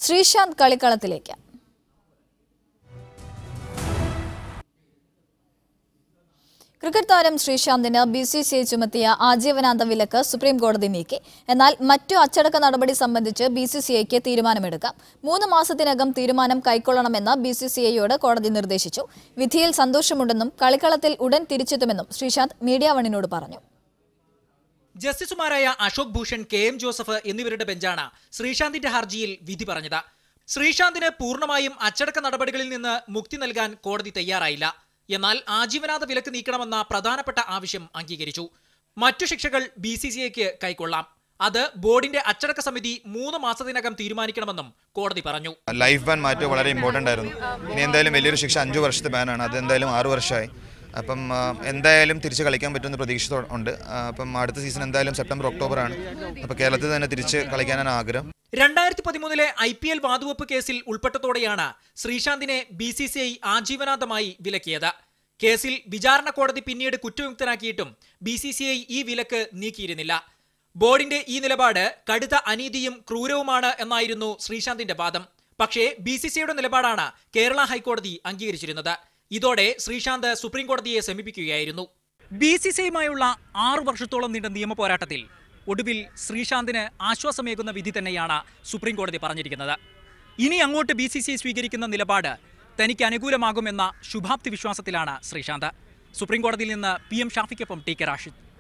Sreesanth കളിക്കളത്തിലേക്ക്. Cricket താരം ശ്രീശാന്തിന് BCCI ചുമത്തിയ ആജീവനാന്ത വിലക്ക് സുപ്രീം കോടതി നീക്കി. എന്നാൽ മറ്റു അച്ചടക്ക നടപടി സംബന്ധിച്ച് BCCIക്ക് തീരുമാനമെടുക്കാം. 3 മാസത്തിനകം തീരുമാനം കൈക്കൊള്ളണമെന്ന് BCCIയോട് കോടതി നിർദ്ദേശിച്ചു. വിധിയിൽ സന്തോഷമുണ്ടെന്നും കളിക്കളത്തിൽ ഉടൻ തിരിച്ചെത്തുമെന്നും ശ്രീശാന്ത് മീഡിയ വണ്ണിനോട് പറഞ്ഞു. ജസ്റ്റിസുമാരായ അശോക് ഭൂഷൺ, KM ജോസഫ് എന്നിവരുടെ ബെഞ്ചാണ് ശ്രീശാന്തിന്റെ ഹർജിയിൽ വിധി പറഞ്ഞത്. ശ്രീശാന്തിന് പൂർണ്ണമായും അച്ചടക്ക നടപടികളിൽ നിന്ന് മുക്തി നൽകാൻ കോടതി തയ്യാറായില്ല. എന്നാൽ ആജീവനാന്ത വിലക്ക് നീക്കണമെന്ന പ്രധാനപ്പെട്ട ആവശ്യം അംഗീകരിച്ചു. മറ്റു ശിക്ഷകൾ BCCIക്ക് കൈക്കൊള്ളാം. അത് ബോർഡിന്റെ അച്ചടക്ക സമിതി 3 മാസത്തിനകം തീരുമാനിക്കണമെന്നും കോടതി പറഞ്ഞു. ലൈഫ് ബാൻ മാറ്റം വളരെ ഇമ്പോർട്ടന്റ് ആയിരുന്നു. ഇനി എന്തായാലും വലിയൊരു ശിക്ഷ 5 വർഷത്തെ ബാനാണ്. അത് എന്തായാലും 6 വർഷമായി. അപ്പം എന്തായാലും തിരിച്ച് കളിക്കാൻ പറ്റുമെന്ന് പ്രതീക്ഷ ഉണ്ട്. അപ്പം അടുത്ത സീസൺ എന്തായാലും സെപ്റ്റംബർ ഒക്ടോബർ ആണ്. അപ്പം കേരളത്തിൽ തന്നെ തിരിച്ച് കളിക്കാനാണ് ആഗ്രഹം. 2013 IPL വാതുവെപ്പ് കേസിൽ ഉൾപ്പെട്ടതോടെയാണ് ശ്രീശാന്തിനെ BCCI ആജീവനാന്തമായി വിലക്കിയത്. കേസിൽ വിചാരണ കോടതി പിന്നീട് കുറ്റവിമുക്തനാക്കിയിട്ടും BCCI ഈ വിലക്ക് നീക്കിയിരുന്നില്ല. ബോർഡിന്റെ ഈ നിലപാട് കടുത്ത അനീതിയും ക്രൂരവുമാണ് എന്നായിരുന്നു ശ്രീശാന്തിന്റെ വാദം. പക്ഷേ BCCIയുടെ നിലപാടാണ് കേരള ഹൈക്കോടതി അംഗീകരിച്ചിരുന്നത്. ഇതോടെ ശ്രീശാന്ത് സുപ്രീം കോടതിയെ സമീപിക്കുകയായിരുന്നു. BCCIയുമായുള്ള 6 വർഷത്തോളം നീണ്ട നിയമ പോരാട്ടത്തിൽ ഒടുവിൽ ശ്രീശാന്തിന് ആശ്വാസമേകുന്ന വിധി തന്നെയാണ് സുപ്രീം കോടതി പറഞ്ഞിരിക്കുന്നത്. ഇനി അങ്ങോട്ട് BCCI സ്വീകരിക്കുന്ന നിലപാട് തനിക്ക് അനുകൂലമാകുമെന്ന ശുഭാപ്തി വിശ്വാസത്തിലാണ് ശ്രീശാന്ത്. സുപ്രീം കോടതിയിൽ നിന്ന് PM ഷാഫിക്കൊപ്പം TK റാഷിദ്.